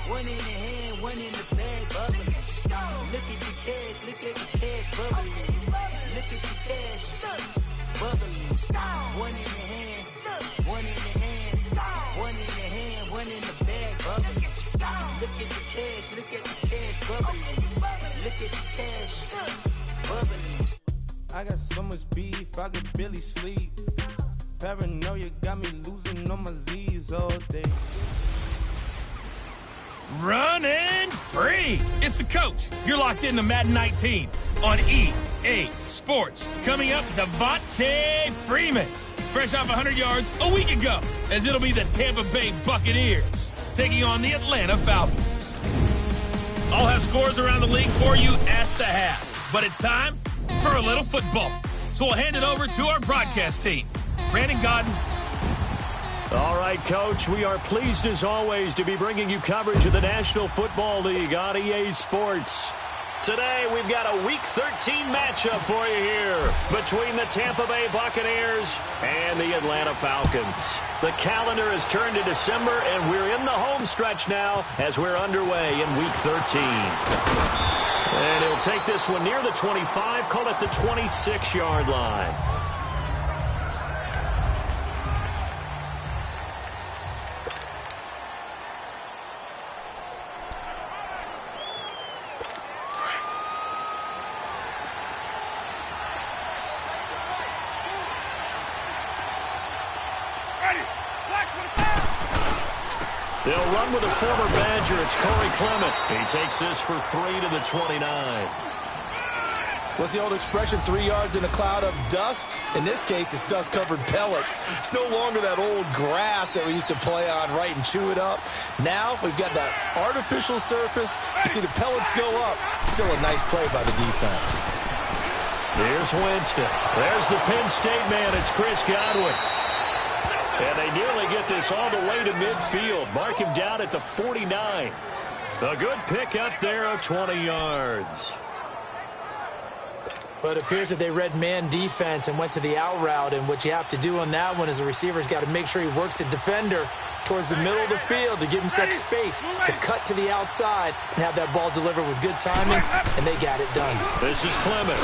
One in the hand, one in the bag, bubbling. Look at the cash, bubbling. Look at the cash, bubbling. One in the hand, one in the hand, one in the hand, one in the bag, bubbling. Look at the cash, bubbling. Look at the cash, bubbling. I got so much beef, I could barely sleep. Paranoia got me losing on my Z's all day. Running free. It's the coach. You're locked into Madden 19 on EA Sports. Coming up, Devontae Freeman. Fresh off 100 yards a week ago, as it'll be the Tampa Bay Buccaneers taking on the Atlanta Falcons. I'll have scores around the league for you at the half. But it's time for a little football. So we'll hand it over to our broadcast team. Brandon Godden. All right, Coach, we are pleased as always to be bringing you coverage of the National Football League on EA Sports. Today, we've got a Week 13 matchup for you here between the Tampa Bay Buccaneers and the Atlanta Falcons. The calendar has turned to December, and we're in the home stretch now as we're underway in Week 13. And he'll take this one near the 25, call it the 26-yard line. They'll run with a former Badger. It's Corey Clement. He takes this for 3 to the 29. What's the old expression, 3 yards in a cloud of dust? In this case, it's dust-covered pellets. It's no longer that old grass that we used to play on, right, and chew it up. Now we've got that artificial surface. You see the pellets go up. Still a nice play by the defense. Here's Winston. There's the Penn State man. It's Chris Godwin. And they nearly get this all the way to midfield. Mark him down at the 49. A good pick up there of 20 yards. But it appears that they read man defense and went to the out route. And what you have to do on that one is the receiver's got to make sure he works the defender towards the middle of the field to give himself space to cut to the outside and have that ball delivered with good timing. And they got it done. This is Clement.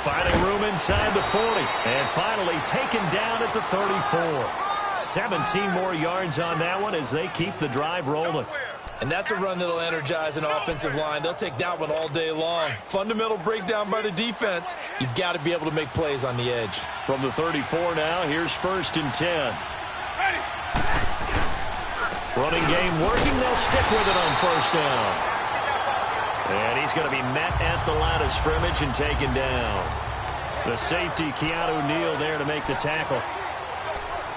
Finding room inside the 40. And finally taken down at the 34. 17 more yards on that one as they keep the drive rolling. And that's a run that'll energize an offensive line. They'll take that one all day long. Fundamental breakdown by the defense. You've got to be able to make plays on the edge. From the 34 now, here's 1st and 10. Running game working. They'll stick with it on 1st down. And he's going to be met at the line of scrimmage and taken down. The safety, Keanu Neal, there to make the tackle.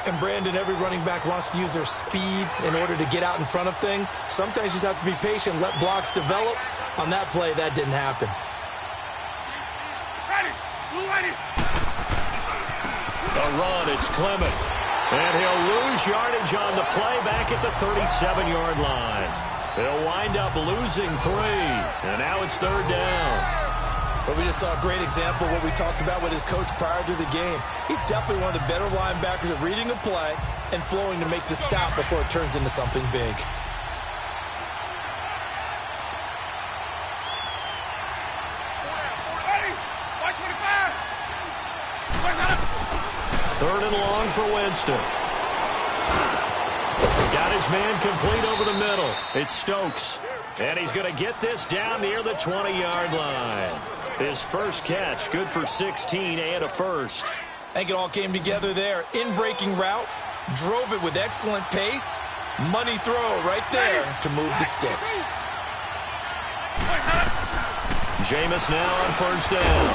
And, Brandon, every running back wants to use their speed in order to get out in front of things. Sometimes you just have to be patient, let blocks develop. On that play, that didn't happen. A run, it's Clement. And he'll lose yardage on the play back at the 37-yard line. They'll wind up losing 3. And now it's 3rd down. But we just saw a great example of what we talked about with his coach prior to the game. He's definitely one of the better linebackers at reading a play and flowing to make the stop before it turns into something big. Third and long for Winston. Got his man complete over the middle. It's Stokes. And he's going to get this down near the 20-yard line. His first catch, good for 16 and a first. I think it all came together there. In-breaking route, drove it with excellent pace. Money throw right there to move the sticks. Jameis now on 1st down.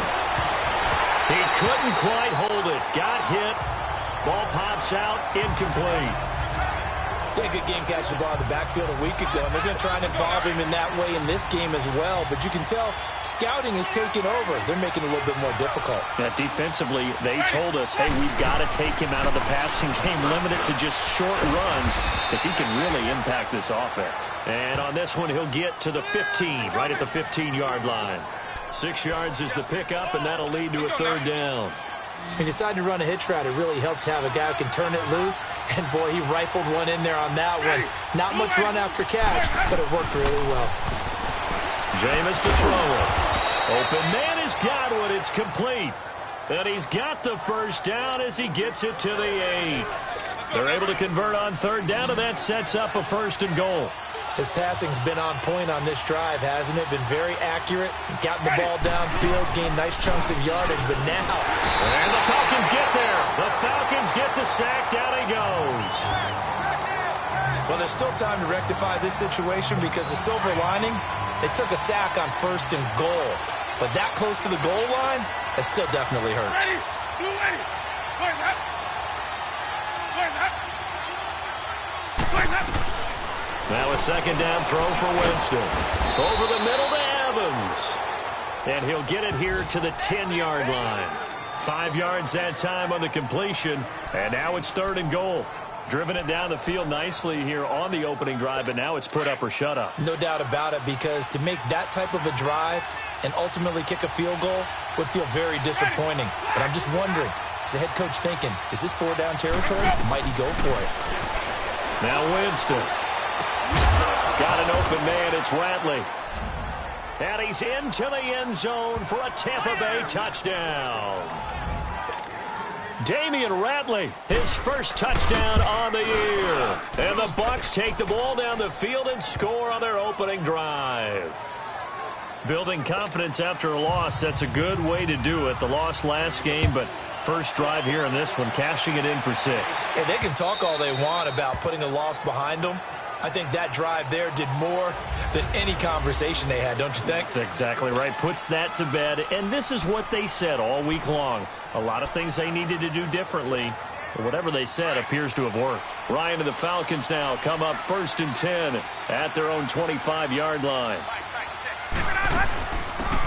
He couldn't quite hold it. Got hit. Ball pops out, incomplete. He had a good game catching the ball in the backfield a week ago, and they're going to try and involve him in that way in this game as well. But you can tell scouting is taking over. They're making it a little bit more difficult. Yeah, defensively, they told us, hey, we've got to take him out of the passing game, limit it to just short runs, because he can really impact this offense. And on this one, he'll get to the 15, right at the 15-yard line. 6 yards is the pickup, and that'll lead to a 3rd down. He decided to run a hitch route. It really helped to have a guy who can turn it loose. And, boy, he rifled one in there on that one. Not much run after catch, but it worked really well. Jameis to throw it. Open man has got one. It's complete. And he's got the first down as he gets it to the 8. They're able to convert on third down, and that sets up a 1st and goal. His passing's been on point on this drive, hasn't it? Been very accurate. Gotten the ball downfield, gained nice chunks of yardage, but now... And the Falcons get there. The Falcons get the sack. Down he goes. Well, there's still time to rectify this situation because the silver lining, they took a sack on 1st and goal. But that close to the goal line, it still definitely hurts. Now a 2nd down throw for Winston. Over the middle to Evans. And he'll get it here to the 10-yard line. 5 yards that time on the completion. And now it's 3rd and goal. Driven it down the field nicely here on the opening drive, but now it's put up or shut up. No doubt about it, because to make that type of a drive and ultimately kick a field goal would feel very disappointing. But I'm just wondering, is the head coach thinking, is this 4-down territory? Might he go for it? Now Winston. Got an open man. It's Ratley. And he's into the end zone for a Tampa Bay touchdown. Damian Ratley, his first touchdown on the year. And the Bucs take the ball down the field and score on their opening drive. Building confidence after a loss, that's a good way to do it. The loss last game, but first drive here in this one, cashing it in for 6. And they can talk all they want about putting a loss behind them. I think that drive there did more than any conversation they had, don't you think? That's exactly right. Puts that to bed. And this is what they said all week long. A lot of things they needed to do differently. But whatever they said appears to have worked. Ryan and the Falcons now come up 1st and 10 at their own 25-yard line.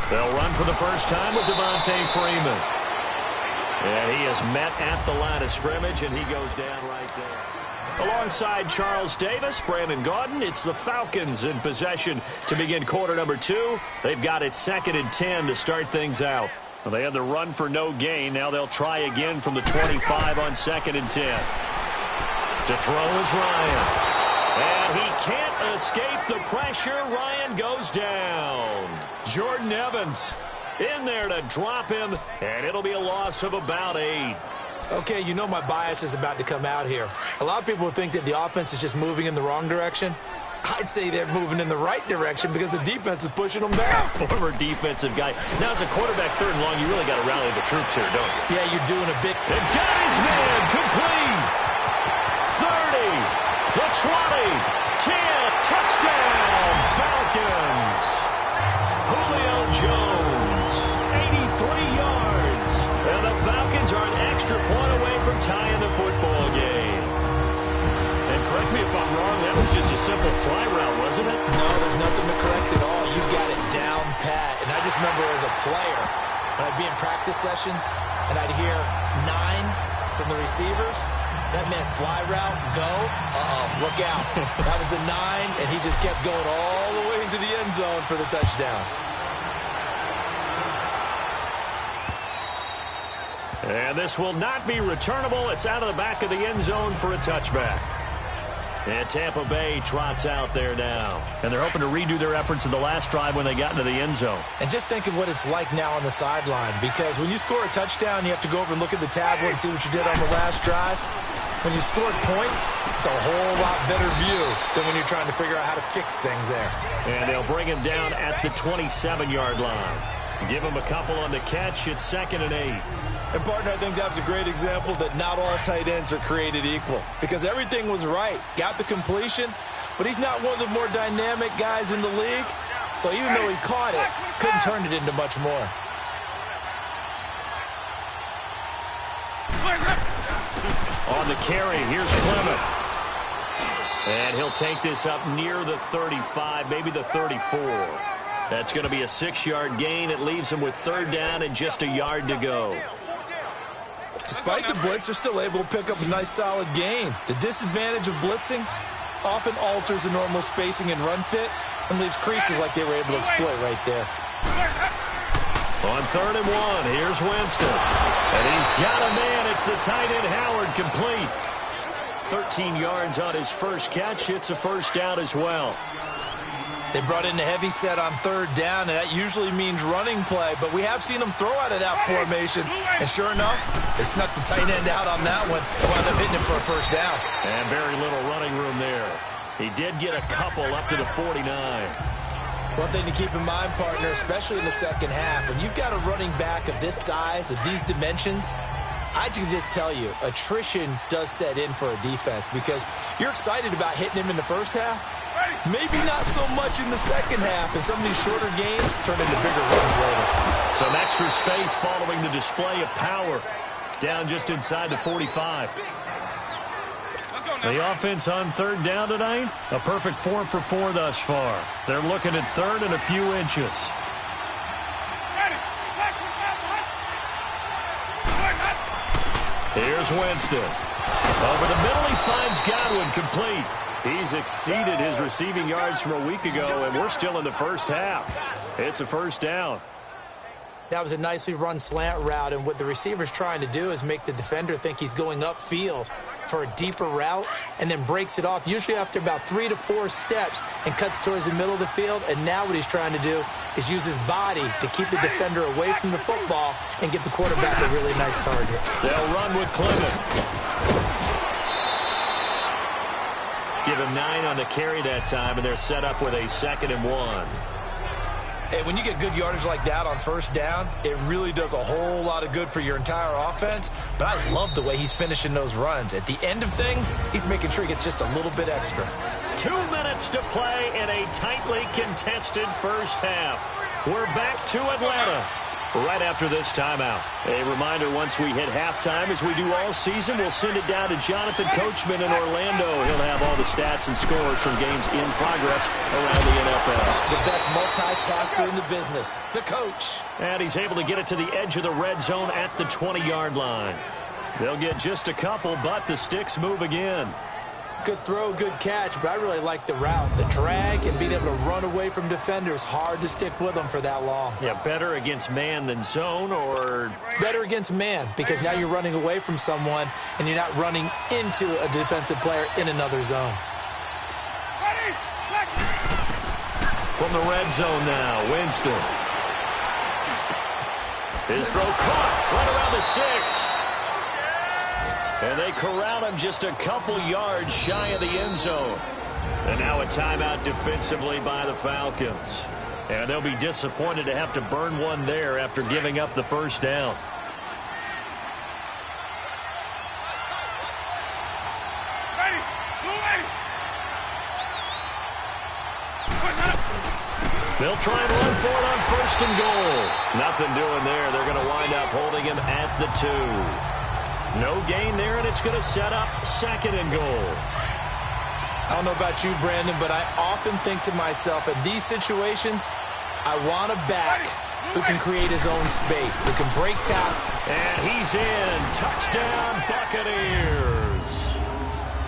They'll run for the first time with Devontae Freeman. And he is met at the line of scrimmage, and he goes down right there. Alongside Charles Davis, Brandon Gaudin, it's the Falcons in possession to begin quarter number 2. They've got it 2nd and 10 to start things out. Well, they had the run for no gain. Now they'll try again from the 25 on 2nd and 10. To throw is Ryan. And he can't escape the pressure. Ryan goes down. Jordan Evans in there to drop him, and it'll be a loss of about 8. Okay, you know my bias is about to come out here. A lot of people think that the offense is just moving in the wrong direction. I'd say they're moving in the right direction because the defense is pushing them back. Former defensive guy. Now, as a quarterback 3rd and long, you really got to rally the troops here, don't you? Yeah, you're doing a big... They've got his man complete. 30, the 20, 10, touchdown, Falcons. Julio Jones, 83 yards. And the Falcons are an extra point away from tying the football game. And correct me if I'm wrong, that was just a simple fly route, wasn't it? No, there's nothing to correct at all. You got it down pat. And I just remember as a player, when I'd be in practice sessions, and I'd hear 9 from the receivers, that meant fly route, go, look out. That was the 9, and he just kept going all the way into the end zone for the touchdown. And this will not be returnable. It's out of the back of the end zone for a touchback. And Tampa Bay trots out there now. And they're hoping to redo their efforts in the last drive when they got into the end zone. And just think of what it's like now on the sideline, because when you score a touchdown, you have to go over and look at the tablet and see what you did on the last drive. When you scored points, it's a whole lot better view than when you're trying to figure out how to fix things there. And they'll bring him down at the 27-yard line. Give him a couple on the catch. It's 2nd and 8. And, partner, I think that's a great example that not all tight ends are created equal because everything was right. Got the completion, but he's not one of the more dynamic guys in the league. So even though he caught it, couldn't turn it into much more. On the carry, here's Clement. And he'll take this up near the 35, maybe the 34. That's going to be a 6-yard gain. It leaves him with 3rd down and just a yard to go. Despite the blitz, they're still able to pick up a nice, solid gain. The disadvantage of blitzing often alters the normal spacing and run fits and leaves creases like they were able to exploit right there. On 3rd and 1, here's Winston. And he's got a man. It's the tight end, Howard, complete. 13 yards on his first catch. It's a first down as well. They brought in a heavy set on 3rd down, and that usually means running play, but we have seen them throw out of that formation. And sure enough, they snuck the tight end out on that one and wound up hitting him for a first down. And very little running room there. He did get a couple up to the 49. One thing to keep in mind, partner, especially in the second half, when you've got a running back of this size, of these dimensions, I can just tell you, attrition does set in for a defense because you're excited about hitting him in the first half. Maybe not so much in the second half, and some of these shorter gains turn into bigger runs later. Some extra space following the display of power. Down just inside the 45. The offense on 3rd down tonight, a perfect 4 for 4 thus far. They're looking at 3rd and a few inches. Here's Winston. Over the middle, he finds Godwin, complete. He's exceeded his receiving yards from a week ago, and we're still in the first half. It's a first down. That was a nicely run slant route, and what the receiver's trying to do is make the defender think he's going upfield for a deeper route and then breaks it off, usually after about 3 to 4 steps, and cuts towards the middle of the field. And now what he's trying to do is use his body to keep the defender away from the football and get the quarterback a really nice target. They'll run with Clement. Give him 9 on the carry that time, and they're set up with a 2nd and 1. Hey, when you get good yardage like that on first down, it really does a whole lot of good for your entire offense. But I love the way he's finishing those runs. At the end of things, he's making sure he gets just a little bit extra. 2 minutes to play in a tightly contested first half. We're back to Atlanta right after this timeout. A reminder, once we hit halftime, as we do all season, we'll send it down to Jonathan Coachman in Orlando. He'll have all the stats and scores from games in progress around the NFL. The best multitasker in the business, the coach. And he's able to get it to the edge of the red zone at the 20-yard line. They'll get just a couple, but the sticks move again. Good throw, good catch, but I really like the route. The drag and being able to run away from defenders, hard to stick with them for that long. Yeah, better against man than zone, or? Better against man, because now you're running away from someone and you're not running into a defensive player in another zone. From the red zone now, Winston. His throw caught right around the 6. And they corral him just a couple yards shy of the end zone. And now a timeout defensively by the Falcons. And they'll be disappointed to have to burn one there after giving up the first down. They'll try and run for it on 1st and goal. Nothing doing there. They're going to wind up holding him at the 2. No gain there, and it's going to set up 2nd and goal. I don't know about you, Brandon, but I often think to myself, in these situations, I want a back who can create his own space, who can break tackle. And he's in. Touchdown, Buccaneers.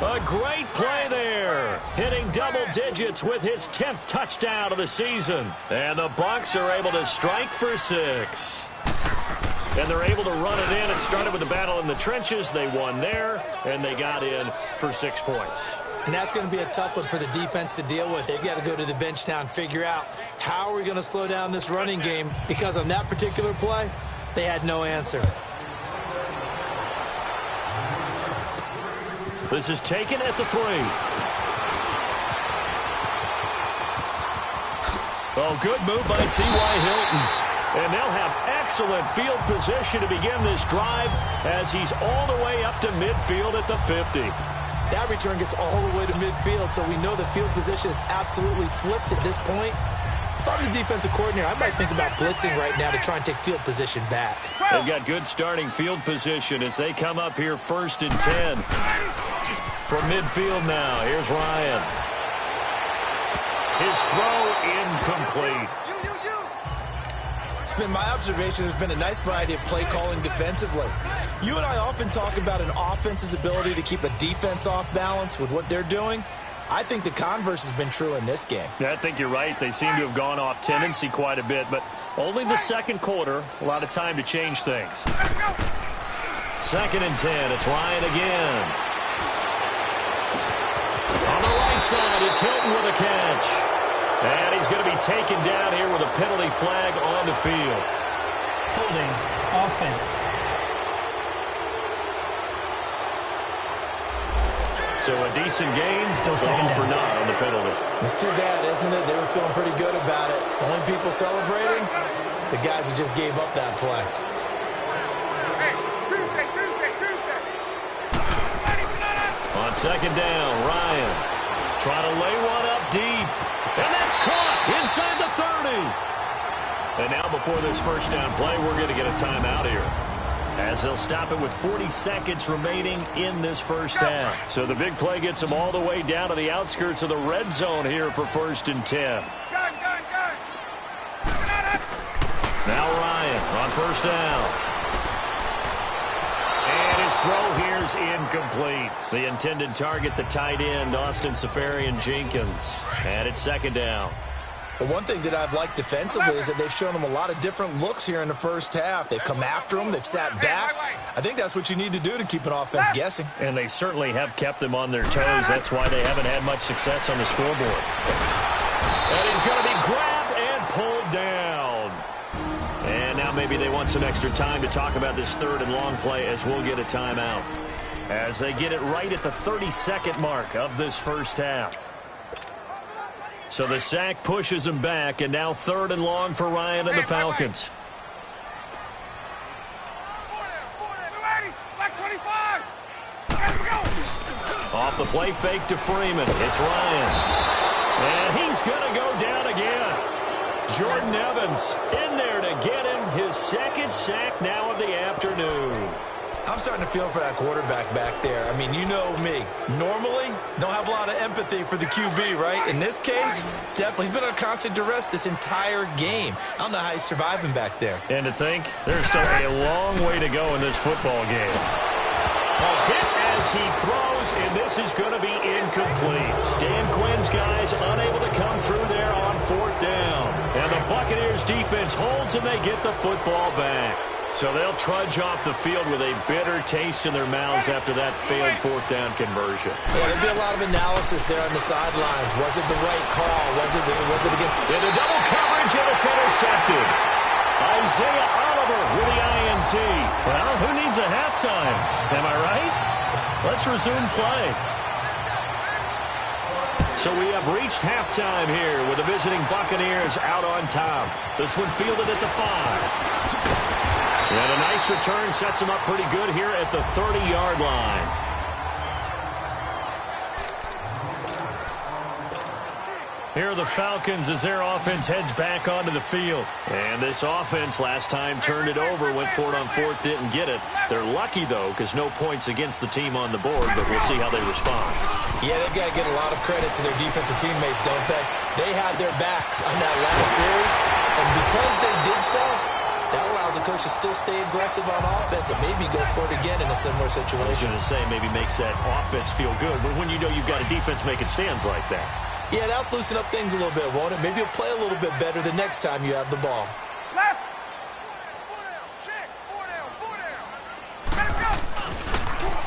A great play there. Hitting double digits with his 10th touchdown of the season. And the Bucs are able to strike for 6. And they're able to run it in. It started with a battle in the trenches. They won there, and they got in for 6 points. And that's going to be a tough one for the defense to deal with. They've got to go to the bench now and figure out how are we going to slow down this running game, because on that particular play, they had no answer. This is taken at the 3. Oh, good move by T.Y. Hilton. And they'll have excellent field position to begin this drive as he's all the way up to midfield at the 50. That return gets all the way to midfield, so we know the field position is absolutely flipped at this point. If I'm the defensive coordinator, I might think about blitzing right now to try and take field position back. They've got good starting field position as they come up here 1st and 10. From midfield now, here's Ryan. His throw incomplete. It's been my observation there's been a nice variety of play calling defensively. You and I often talk about an offense's ability to keep a defense off balance with what they're doing. I think the converse has been true in this game. Yeah, I think you're right. They seem to have gone off tendency quite a bit, but only the second quarter. A lot of time to change things. 2nd and 10. It's Ryan again. On the right side, it's Hilton with a catch. And he's going to be taken down here with a penalty flag on the field. Holding offense. So a decent game, still second for none on the penalty. It's too bad, isn't it? They were feeling pretty good about it. Only people celebrating, the guys who just gave up that play. Hey, Tuesday. On 2nd down, Ryan trying to lay one up deep. And that's caught inside the 30. And now before this first down play, we're going to get a timeout here, as they'll stop it with 40 seconds remaining in this first half. So the big play gets them all the way down to the outskirts of the red zone here for 1st and 10. Now Ryan on 1st down. And his throw here is incomplete. The intended target, the tight end, Austin Safarian-Jenkins. And it's 2nd down. The one thing that I've liked defensively is that they've shown them a lot of different looks here in the first half. They've come after them. They've sat back. I think that's what you need to do to keep an offense guessing. And they certainly have kept them on their toes. That's why they haven't had much success on the scoreboard. And he's going to be grabbed and pulled down. And now maybe they want some extra time to talk about this 3rd and long play, as we'll get a timeout, as they get it right at the 30-second mark of this first half. So the sack pushes him back, and now 3rd and long for Ryan and the Falcons. Off the play fake to Freeman. It's Ryan. And he's going to go down again. Jordan Evans in there to get him his 2nd sack now of the afternoon. I'm starting to feel for that quarterback back there. I mean, you know me. Normally, don't have a lot of empathy for the QB, right? In this case, definitely. He's been on constant duress this entire game. I don't know how he's surviving back there. And to think, there's still a long way to go in this football game. A hit as he throws, and this is going to be incomplete. Dan Quinn's guys unable to come through there on 4th down. And the Buccaneers defense holds, and they get the football back. So they'll trudge off the field with a bitter taste in their mouths after that failed 4th down conversion. Yeah, there'll be a lot of analysis there on the sidelines. Was it the right call? Was it against? In a double coverage, and it's intercepted. Isaiah Oliver with the INT. Well, who needs a halftime? Am I right? Let's resume play. So we have reached halftime here with the visiting Buccaneers out on top. This one fielded at the 5. And a nice return sets him up pretty good here at the 30-yard line. Here are the Falcons as their offense heads back onto the field. And this offense last time turned it over, went for it on 4th, didn't get it. They're lucky, though, because no points against the team on the board, but we'll see how they respond. Yeah, they've got to get a lot of credit to their defensive teammates, don't they? They had their backs on that last series, and because they did so, that allows the coach to still stay aggressive on offense and maybe go for it again in a similar situation. I was going to say, maybe makes that offense feel good, but when you know you've got a defense making stands like that. Yeah, that'll loosen up things a little bit, won't it? Maybe you'll play a little bit better the next time you have the ball. Left.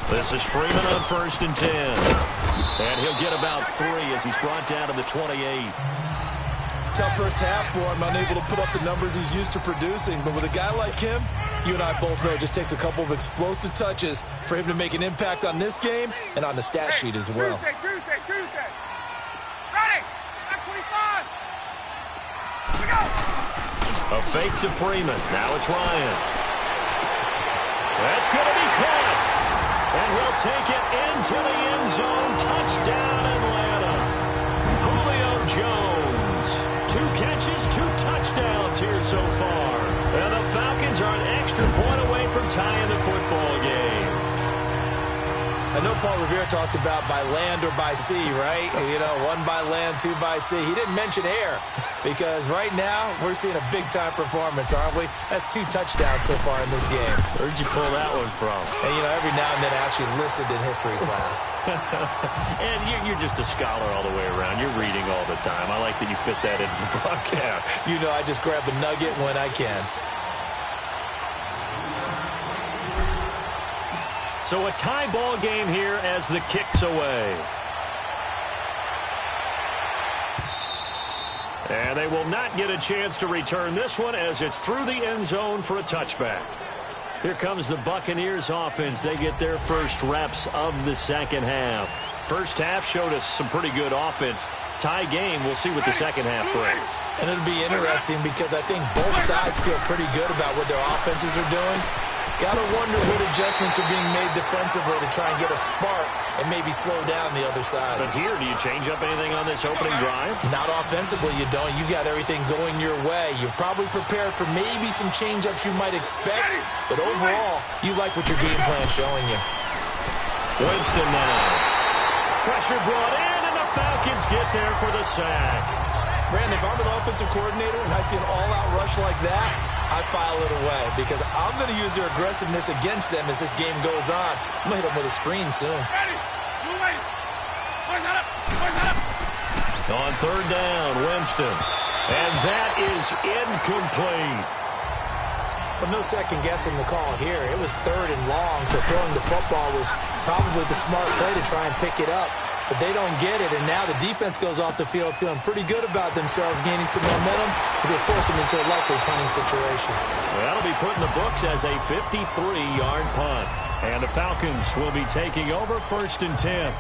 This is Freeman on 1st and 10. And he'll get about 3 as he's brought down to the 28. Tough first half for him, unable to put up the numbers he's used to producing. But with a guy like him, you and I both know it just takes a couple of explosive touches for him to make an impact on this game and on the stat sheet as well. Tuesday. Ready. Back 25. We go. A fake to Freeman. Now it's Ryan. That's going to be caught. And he'll take it into the end zone. Touchdown, Atlanta. Julio Jones. 2 catches, 2 touchdowns here so far. And the Falcons are an extra point away from tying the football game. I know Paul Revere talked about by land or by sea, right? You know, 1 by land, 2 by sea. He didn't mention air because right now we're seeing a big-time performance, aren't we? That's 2 touchdowns so far in this game. Where'd you pull that one from? And, you know, every now and then I actually listened in history class. And you're just a scholar all the way around. You're reading all the time. I like that you fit that into the broadcast. You know, I just grab a nugget when I can. So a tie ball game here as the kick's away. And they will not get a chance to return this one as it's through the end zone for a touchback. Here comes the Buccaneers offense. They get their first reps of the second half. First half showed us some pretty good offense. Tie game, we'll see what the second half brings. And it'll be interesting because I think both sides feel pretty good about what their offenses are doing. Gotta wonder what adjustments are being made defensively to try and get a spark and maybe slow down the other side. But here, do you change up anything on this opening drive? Not offensively, you don't. You got everything going your way. You've probably prepared for maybe some change-ups you might expect, but overall, you like what your game plan's showing you. Winston now. Pressure brought in, and the Falcons get there for the sack. Brandon, if I'm an offensive coordinator and I see an all-out rush like that, I file it away because I'm going to use their aggressiveness against them as this game goes on. I'm going to hit them with a screen soon. On third down, Winston. And that is incomplete. But no second guessing the call here. It was 3rd and long, so throwing the football was probably the smart play to try and pick it up. But they don't get it, and now the defense goes off the field feeling pretty good about themselves, gaining some momentum as they force them into a likely punting situation. That'll be put in the books as a 53-yard punt. And the Falcons will be taking over 1st and 10.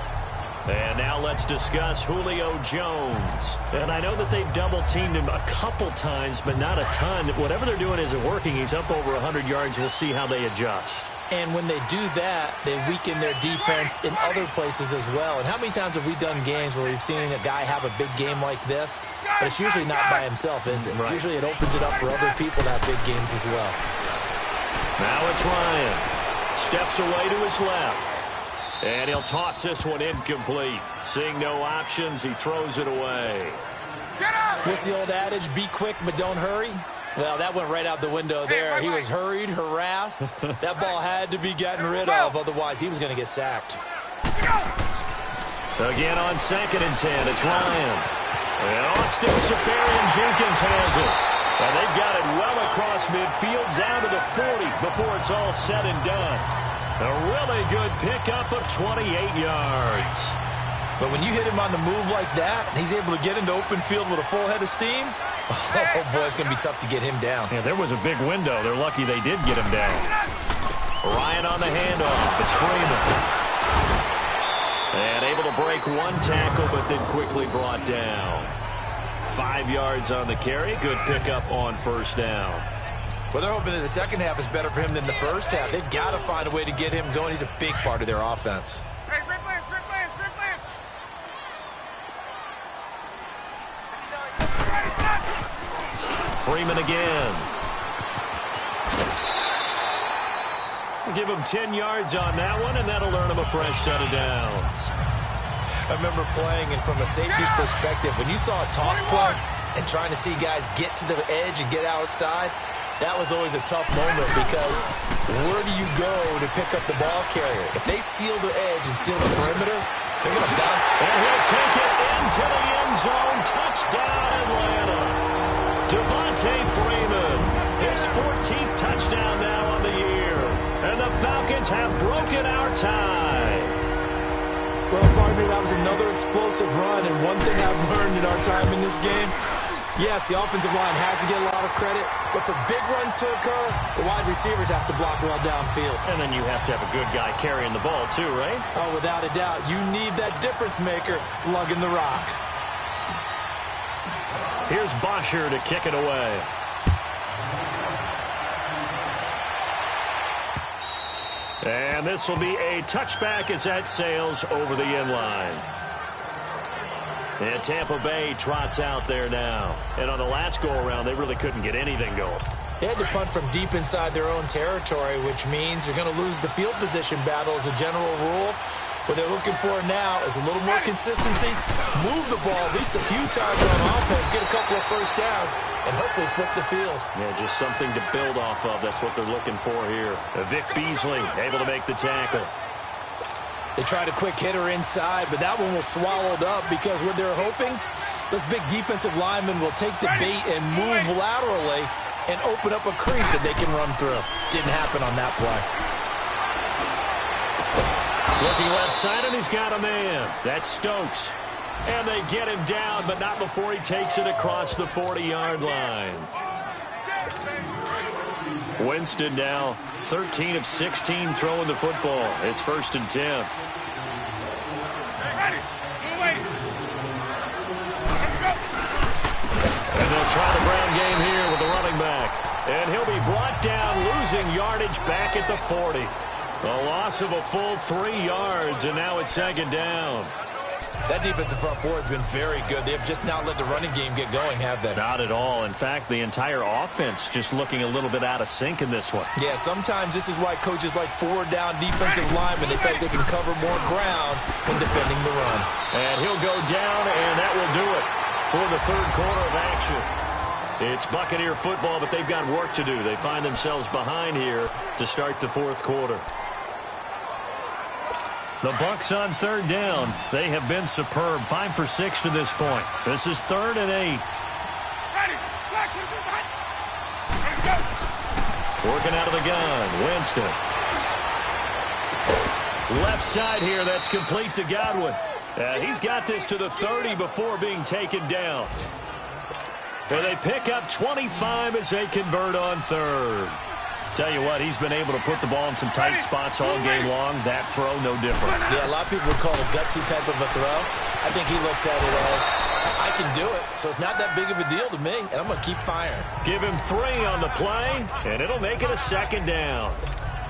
And now let's discuss Julio Jones. And I know that they've double-teamed him a couple times, but not a ton. Whatever they're doing isn't working. He's up over 100 yards. We'll see how they adjust. And when they do that, they weaken their defense in other places as well. And how many times have we done games where we've seen a guy have a big game like this? But it's usually not by himself, is it? Right. Usually it opens it up for other people to have big games as well. Now it's Ryan. Steps away to his left. And he'll toss this one incomplete. Seeing no options, he throws it away. What's the old adage? Be quick, but don't hurry. Well, that went right out the window there. He was hurried, harassed. That ball had to be gotten rid of, otherwise he was going to get sacked. Again on 2nd and 10, it's Ryan. And Austin Seferian-Jenkins has it. And they've got it well across midfield down to the 40 before it's all said and done. A really good pickup of 28 yards. But when you hit him on the move like that, and he's able to get into open field with a full head of steam, oh boy, it's going to be tough to get him down. Yeah, there was a big window. They're lucky they did get him down. Ryan on the handoff. It's Freeman. And able to break one tackle, but then quickly brought down. 5 yards on the carry. Good pickup on 1st down. Well, they're hoping that the second half is better for him than the first half. They've got to find a way to get him going. He's a big part of their offense. Hey, Rick Lance. Freeman again. We'll give him 10 yards on that one, and that'll earn him a fresh set of downs. I remember playing, and from a safety's perspective, when you saw a toss play and trying to see guys get to the edge and get outside, that was always a tough moment because where do you go to pick up the ball carrier? If they seal the edge and seal the perimeter, they're going to bounce. And he'll take it into the end zone. Touchdown, Atlanta. Devontae Freeman, his 14th touchdown now on the year. And the Falcons have broken our tie. Well, partner, that was another explosive run. And one thing I've learned in our time in this game, yes, the offensive line has to get a lot of credit, but for big runs to occur, the wide receivers have to block well downfield. And then you have to have a good guy carrying the ball too, right? Oh, without a doubt. You need that difference maker lugging the rock. Here's Bosher to kick it away. And this will be a touchback as that sails over the end line. And Tampa Bay trots out there now. And on the last go-around, they really couldn't get anything going. They had to punt from deep inside their own territory, which means you're going to lose the field position battle as a general rule. What they're looking for now is a little more consistency, move the ball at least a few times on offense, get a couple of first downs, and hopefully flip the field. Yeah, just something to build off of. That's what they're looking for here. Vic Beasley able to make the tackle. They tried a quick hitter inside, but that one was swallowed up because what they're hoping, those big defensive linemen will take the bait and move laterally and open up a crease that they can run through. Didn't happen on that play. Looking left side, and he's got a man. That's Stokes. And they get him down, but not before he takes it across the 40-yard line. Winston now 13 of 16 throwing the football. It's 1st and 10. And they'll try the ground game here with the running back. And he'll be brought down, losing yardage back at the 40. A loss of a full 3 yards, and now it's 2nd down. That defensive front four has been very good. They have just not let the running game get going, have they? Not at all. In fact, the entire offense just looking a little bit out of sync in this one. Yeah, sometimes this is why coaches like forward-down defensive linemen, they think they can cover more ground when defending the run. And he'll go down, and that will do it for the 3rd quarter of action. It's Buccaneer football, but they've got work to do. They find themselves behind here to start the 4th quarter. The Bucs on 3rd down. They have been superb. 5 for 6 to this point. This is 3rd and 8. Working out of the gun. Winston. Left side here. That's complete to Godwin. He's got this to the 30 before being taken down. And they pick up 25 as they convert on 3rd. Tell you what, he's been able to put the ball in some tight spots all game long. That throw, no different. Yeah, a lot of people would call it a gutsy type of a throw. I think he looks at it as, I can do it, so it's not that big of a deal to me, and I'm going to keep firing. Give him 3 on the play, and it'll make it a 2nd down.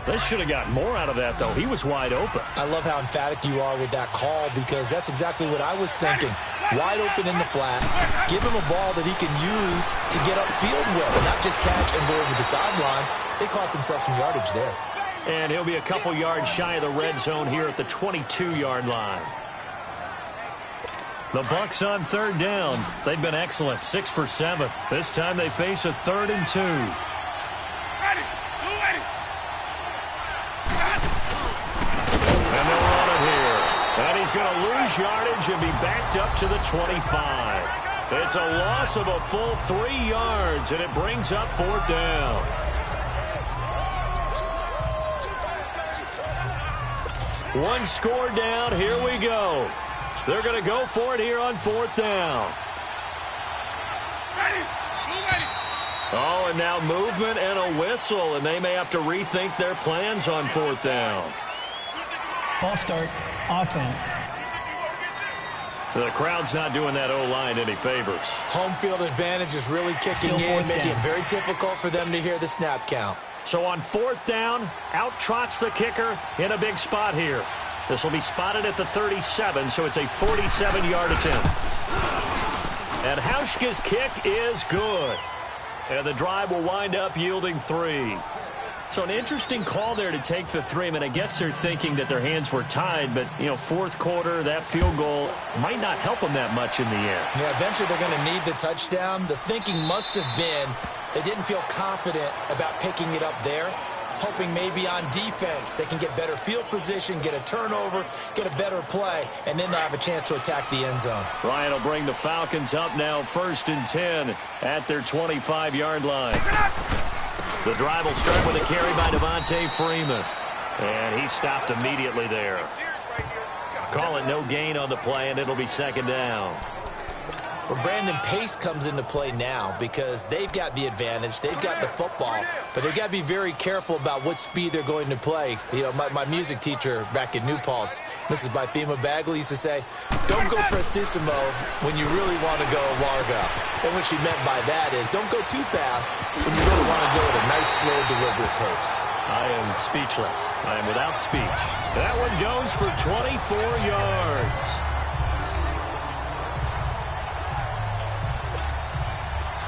They should have gotten more out of that, though. He was wide open. I love how emphatic you are with that call because that's exactly what I was thinking. Wide open in the flat. Give him a ball that he can use to get upfield with, not just catch and go over the sideline. They cost themselves some yardage there. And he'll be a couple yards shy of the red zone here at the 22-yard line. The Bucs on 3rd down. They've been excellent. 6 for 7. This time they face a 3rd and 2. And they'll run it here. And he's going to lose yardage and be backed up to the 25. It's a loss of a full 3 yards, and it brings up 4th down. One score down. Here we go. They're going to go for it here on 4th down. Oh, and now movement and a whistle, and they may have to rethink their plans on 4th down. False start, offense. The crowd's not doing that O-line any favors. Home field advantage is really kicking in, making it very difficult for them to hear the snap count. So on 4th down, out trots the kicker in a big spot here. This will be spotted at the 37, so it's a 47-yard attempt. And Hauschka's kick is good. And the drive will wind up yielding 3. So an interesting call there to take the 3. I mean, I guess they're thinking that their hands were tied, but, 4th quarter, that field goal might not help them that much in the end. Yeah, eventually they're going to need the touchdown. The thinking must have been they didn't feel confident about picking it up there, hoping maybe on defense they can get better field position, get a turnover, get a better play, and then they'll have a chance to attack the end zone. Ryan will bring the Falcons up now 1st and 10 at their 25-yard line. The drive will start with a carry by Devontae Freeman. And he stopped immediately there. Call it no gain on the play, and it'll be 2nd down. Well, Brandon, pace comes into play now because they've got the advantage. They've got the football, but they've got to be very careful about what speed they're going to play. My music teacher back at New Paltz, Mrs. Bythema Bagley, used to say, don't go prestissimo when you really want to go largo. And what she meant by that is don't go too fast when you really want to go at a nice, slow, deliberate pace. I am speechless. I am without speech. That one goes for 24 yards.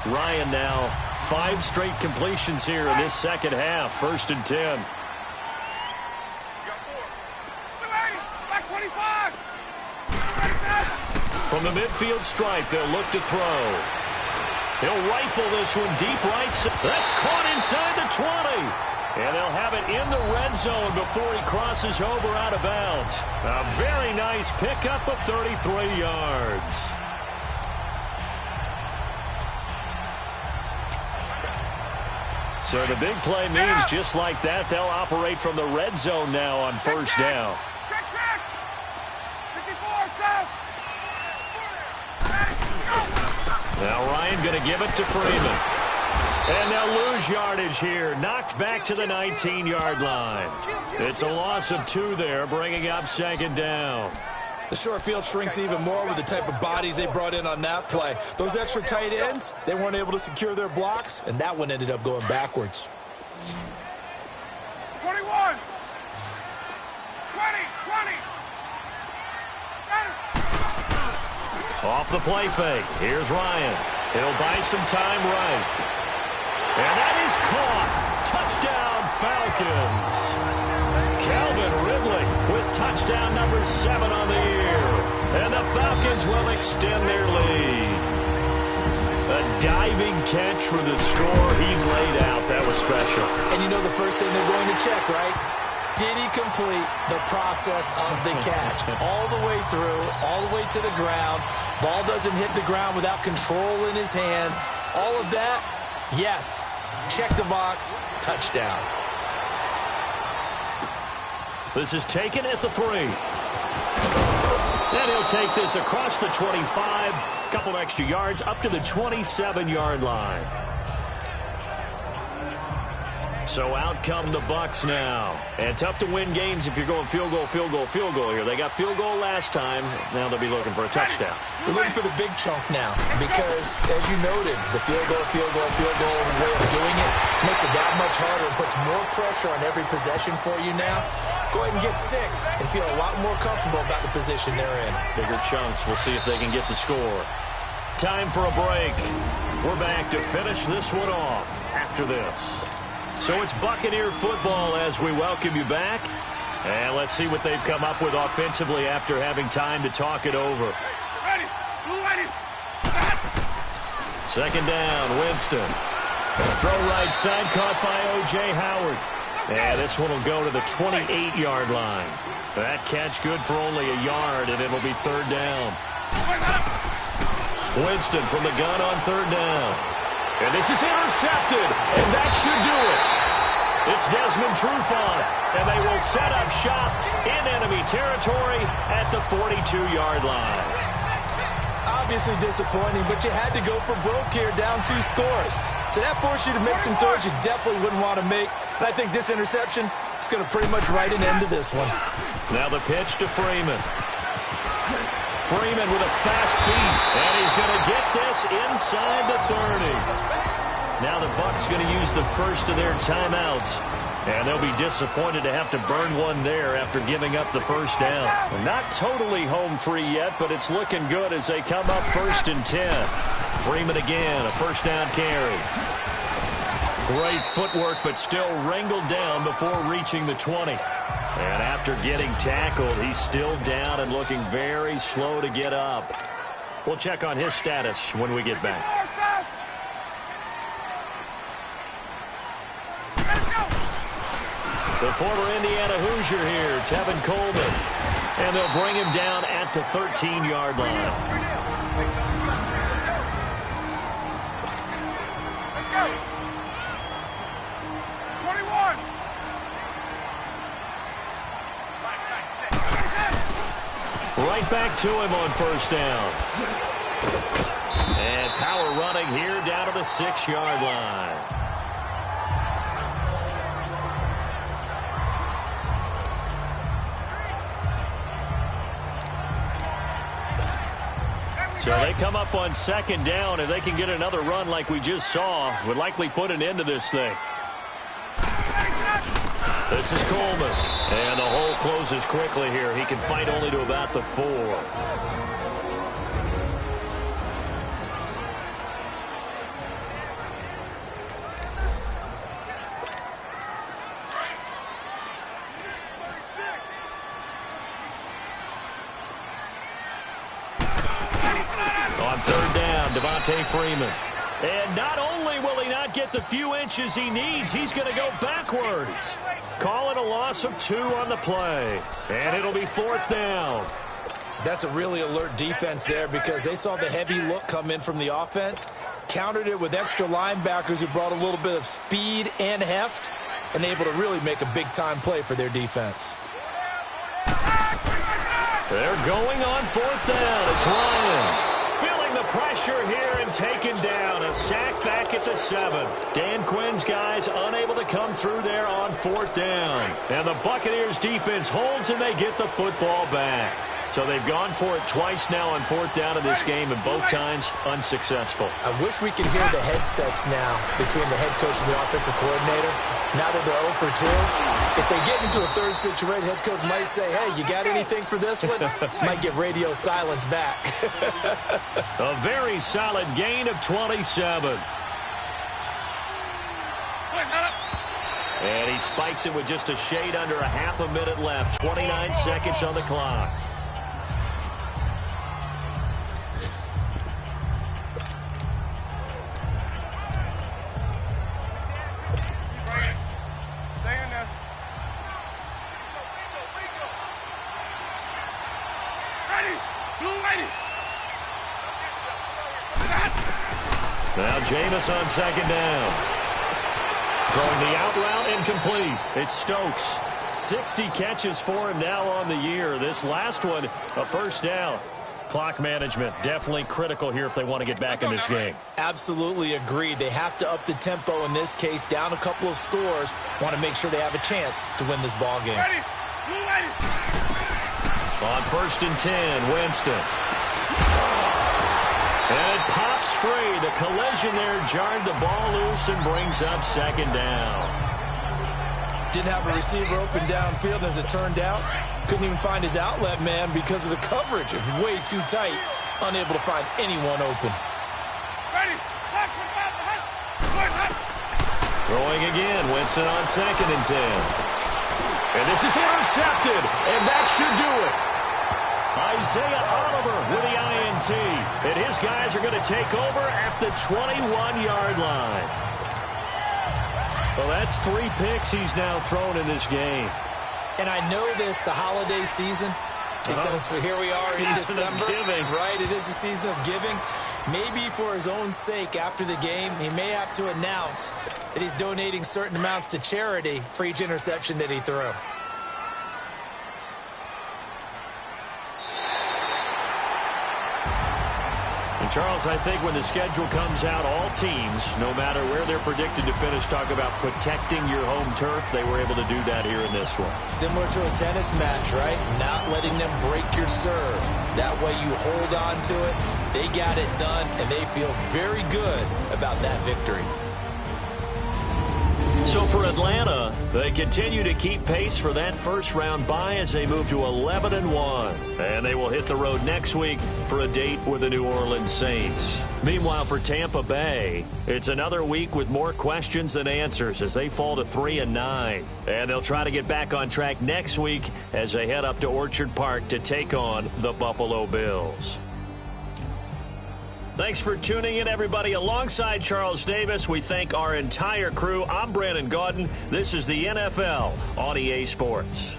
Ryan now 5 straight completions here in this second half. 1st and 10. Back 25. From the midfield stripe, they'll look to throw. He'll rifle this one deep right. That's caught inside the 20. And they'll have it in the red zone before he crosses over out of bounds. A very nice pickup of 33 yards. So the big play means just like that, they'll operate from the red zone now on first down. Check, check. 54, South. Now Ryan going to give it to Freeman. And they'll lose yardage here. Knocked back to the 19-yard line. It's a loss of 2 there, bringing up second down. The short field shrinks even more with the type of bodies they brought in on that play. Those extra tight ends, they weren't able to secure their blocks, and that one ended up going backwards. 21. 20. 20. Off the play fake. Here's Ryan. He'll buy some time right. And that is caught. Touchdown, Falcons. Calvin Ridley with touchdown number 7 on the year. And the Falcons will extend their lead. A diving catch for the score he laid out. That was special. And you know the first thing they're going to check, right? Did he complete the process of the catch? All the way through, all the way to the ground. Ball doesn't hit the ground without control in his hands. All of that, yes. Check the box. Touchdown. This is taken at the 3. And he'll take this across the 25. Couple extra yards up to the 27-yard line. So out come the Bucs now. And tough to win games if you're going field goal here. They got field goal last time. Now they'll be looking for a touchdown. They're looking for the big chunk now because, as you noted, the field goal way of doing it makes it that much harder and puts more pressure on every possession for you now. Go ahead and get 6 and feel a lot more comfortable about the position they're in. Bigger chunks. We'll see if they can get the score. Time for a break. We're back to finish this one off after this. So it's Buccaneer football as we welcome you back. And let's see what they've come up with offensively after having time to talk it over. Ready. Blue ready. Second down, Winston. Throw right side, caught by O.J. Howard. And this one will go to the 28-yard line. That catch good for only a yard, and it'll be third down. Winston from the gun on third down. And this is intercepted, and that should do it. It's Desmond Trufant, and they will set up shop in enemy territory at the 42-yard line. Obviously disappointing, but you had to go for broke here, down 2 scores. So that forced you to make some throws you definitely wouldn't want to make. And I think this interception is going to pretty much write an end to this one. Now the pitch to Freeman. Freeman with a fast feet, and he's going to get this inside the 30. Now the Bucs going to use the first of their timeouts, and they'll be disappointed to have to burn one there after giving up the first down. Not totally home free yet, but it's looking good as they come up 1st and 10. Freeman again, a first down carry. Great footwork, but still wrangled down before reaching the 20. And after getting tackled, he's still down and looking very slow to get up. We'll check on his status when we get back. The former Indiana Hoosier here, Tevin Coleman. And they'll bring him down at the 13-yard line. Right back to him on first down. And power running here down to the 6-yard line. So they come up on second down. If they can get another run like we just saw, would likely put an end to this thing. This is Coleman. And the hole closes quickly here. He can fight only to about the 4. Devontae Freeman. And not only will he not get the few inches he needs, he's going to go backwards. Call it a loss of 2 on the play. And it'll be 4th down. That's a really alert defense there because they saw the heavy look come in from the offense, countered it with extra linebackers who brought a little bit of speed and heft, and able to really make a big-time play for their defense. They're going on 4th down. It's Ryan. Feeling the pressure here and taken down. A sack back at the 7. Dan Quinn's guys unable to come through there on 4th down. And the Buccaneers defense holds and they get the football back. So they've gone for it twice now on 4th down in this game, and both times unsuccessful. I wish we could hear the headsets now between the head coach and the offensive coordinator. Now that they're 0 for 2, if they get into a third situation, head coach might say, hey, you got anything for this one? Might get radio silence back. A very solid gain of 27. And he spikes it with just a shade under a half a minute left. 29 seconds on the clock. Now Jameis on 2nd down. Throwing the out route incomplete. It's Stokes. 60 catches for him now on the year. This last one, a 1st down. Clock management definitely critical here if they want to get back in this game. Absolutely agreed. They have to up the tempo in this case, down a couple of scores. Want to make sure they have a chance to win this ball game. On 1st and 10, Winston. And it pops free. The collision there jarred the ball loose and brings up 2nd down. Didn't have a receiver open downfield, as it turned out. Couldn't even find his outlet man because of the coverage. It was way too tight. Unable to find anyone open. Throwing again. Winston on 2nd and 10. And this is intercepted. And that should do it. Isaiah Oliver with the INT. And his guys are going to take over at the 21-yard line. Well, that's 3 picks he's now thrown in this game. And I know this, the holiday season, because here we are in December. Right, it is the season of giving. Maybe for his own sake after the game, he may have to announce that he's donating certain amounts to charity for each interception that he threw. And Charles, I think when the schedule comes out, all teams, no matter where they're predicted to finish, talk about protecting your home turf. They were able to do that here in this one. Similar to a tennis match, right? Not letting them break your serve. That way you hold on to it. They got it done, and they feel very good about that victory. So for Atlanta, they continue to keep pace for that first-round bye as they move to 11-1. And they will hit the road next week for a date with the New Orleans Saints. Meanwhile, for Tampa Bay, it's another week with more questions than answers as they fall to 3-9. And they'll try to get back on track next week as they head up to Orchard Park to take on the Buffalo Bills. Thanks for tuning in, everybody. Alongside Charles Davis, we thank our entire crew. I'm Brandon Gaudin. This is the NFL on EA Sports.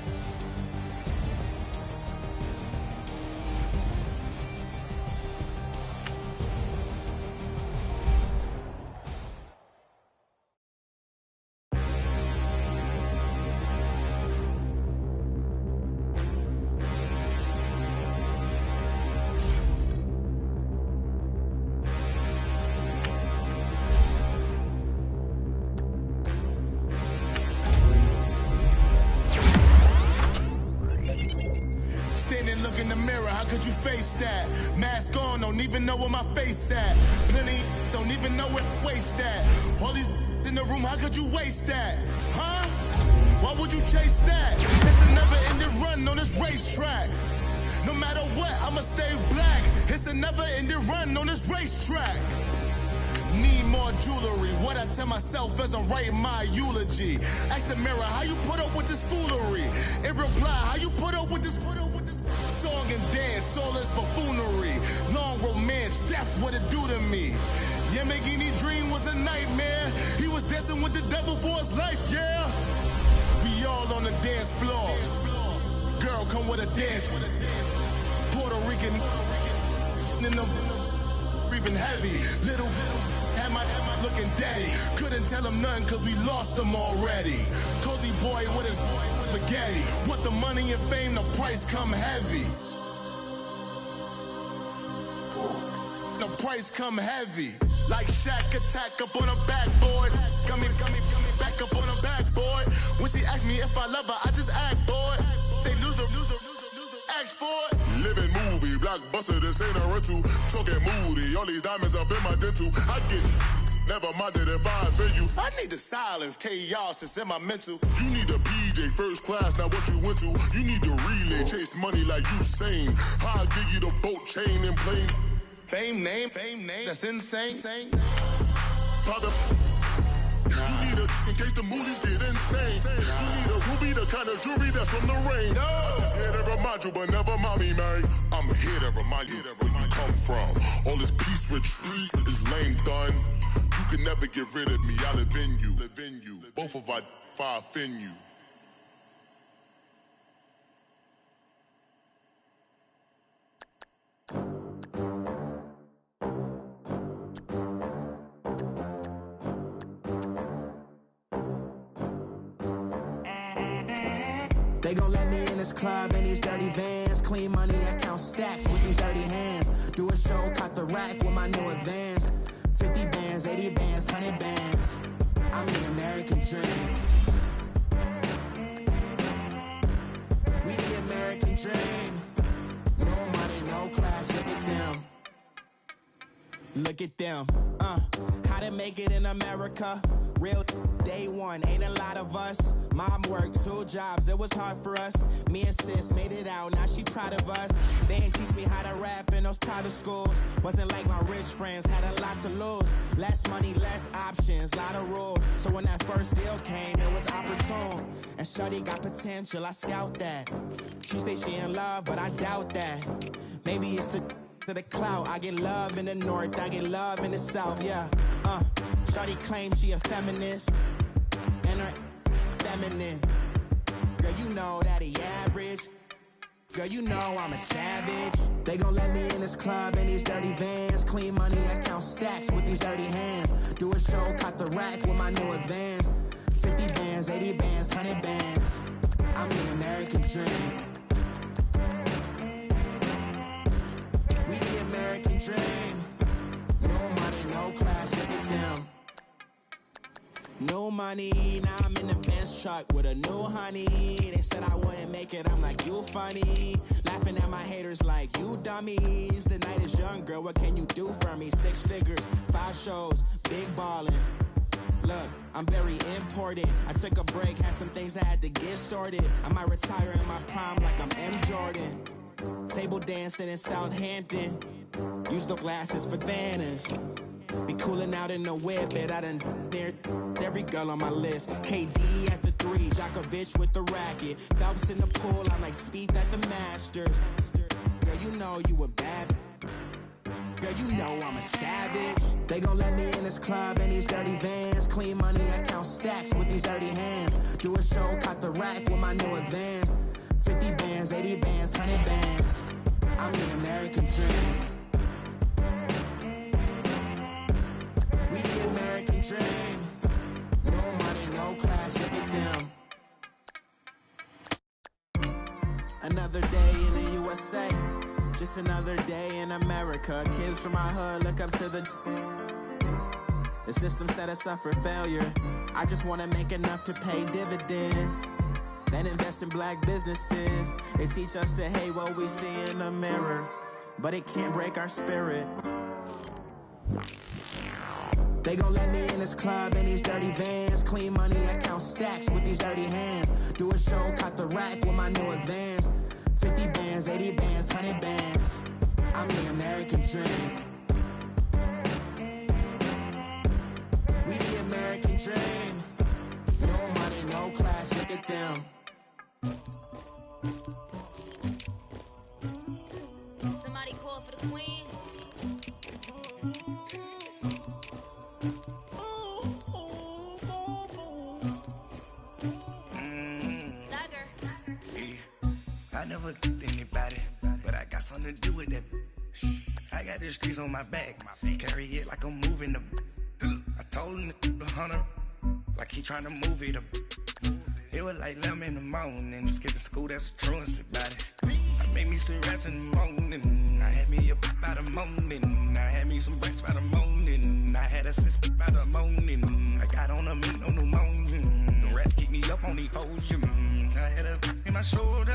Ask the mirror, how you put up with this foolery? It reply, how you put up with this song and dance, soulless buffoonery. Long romance, death, what it do to me. Yamagini dream was a nightmare. He was dancing with the devil for his life, yeah. We all on the dance floor. Girl, come with a dance. Puerto Rican in the breathing heavy. Little had my looking daddy. Couldn't tell him nothing cause we lost him already. Cozy boy with his spaghetti. With the money and fame, the price come heavy. The price come heavy. Like Shaq attack up on a backboard. Gummy, back up on a backboard. When she asked me if I love her, I just act bored. Say loser, ask for it. Living movie, blockbuster, this ain't a rental. Talking moody, all these diamonds up in my dental. I get never minded if I offend you. I need the silence, chaos, it's in my mental. You need a PJ, first class, not what you went to. You need the relay, chase money like you sane. I'll give you the boat, chain, and plane. Fame name, that's insane. Pop up. You need a in case the movies get insane. You need a ruby, the kind of jewelry that's from the rain. I'm just here to remind you, but never mind me, man. I'm here to remind you where you come from. All this peace retreat is lame done. You can never get rid of me. I live in you. Both of our fire offend you. They gon' let me in this club in these dirty vans. Clean money, I count stacks with these dirty hands. Do a show, caught the rack with my new advance. 50 bands, 80 bands, 100 bands. I'm the American dream. We the American dream. No money, no class, look at them. Look at them, how to make it in America. Real day one, ain't a lot of us. Mom worked 2 jobs, it was hard for us. Me and sis made it out, now she proud of us. They didn't teach me how to rap in those private schools. Wasn't like my rich friends, had a lot to lose. Less money, less options, lot of rules. So when that first deal came, it was opportune. And shawty got potential, I scout that. She say she in love, but I doubt that. Maybe it's the clout. I get love in the north, I get love in the south, yeah. Shawty claims she a feminist, and her feminine. Girl, you know that he average. Girl, you know I'm a savage. They gon' let me in this club in these dirty vans. Clean money, I count stacks with these dirty hands. Do a show, caught the rack with my new advance. 50 bands, 80 bands, 100 bands. I'm the American dream. We the American dream. No money, no class, look at them. No money, now I'm in the Benz truck with a new honey. They said I wouldn't make it, I'm like, you funny. Laughing at my haters like, you dummies. The night is young, girl, what can you do for me? 6 figures, 5 shows, big ballin'. Look, I'm very important. I took a break, had some things I had to get sorted. I might retire in my prime like I'm M. Jordan. Table dancing in Southampton. Use the glasses for Vannas. Be cooling out in the whip, but I done dared every girl on my list. KD at the 3, Djokovic with the racket. Phelps in the pool, I'm like Speed at the Masters. Girl, you know you a bad. Girl, you know I'm a savage. They gon' let me in this club in these dirty vans. Clean money, I count stacks with these dirty hands. Do a show, caught the rack with my new advance. 50 bands, 80 bands, 100 bands. I'm the American dream. We the American dream. No money, no class, look at them. Another day in the USA. Just another day in America. Kids from my hood look up to the system set us up for failure. I just wanna make enough to pay dividends. Then invest in black businesses. They teach us to hate what we see in the mirror, but it can't break our spirit. They gon' let me in this club in these dirty vans. Clean money, I count stacks with these dirty hands. Do a show, caught the rack with my new advance. 50 bands, 80 bands, 100 bands. I'm the American dream. We the American dream. No money, no class, look at them. Somebody call for the queen. the streets on my back. Carry it like I'm moving the. I told him the hunter, like he trying to move it up. It was like 11 in the morning, skipping school, that's a truancy about it. I made me some rest in the morning. I had me up by the morning. I had me some breaks by the morning. I had a sis by the morning. I got on a meat, no pneumonia. The rats keep me up on the podium. I had a in my shoulder.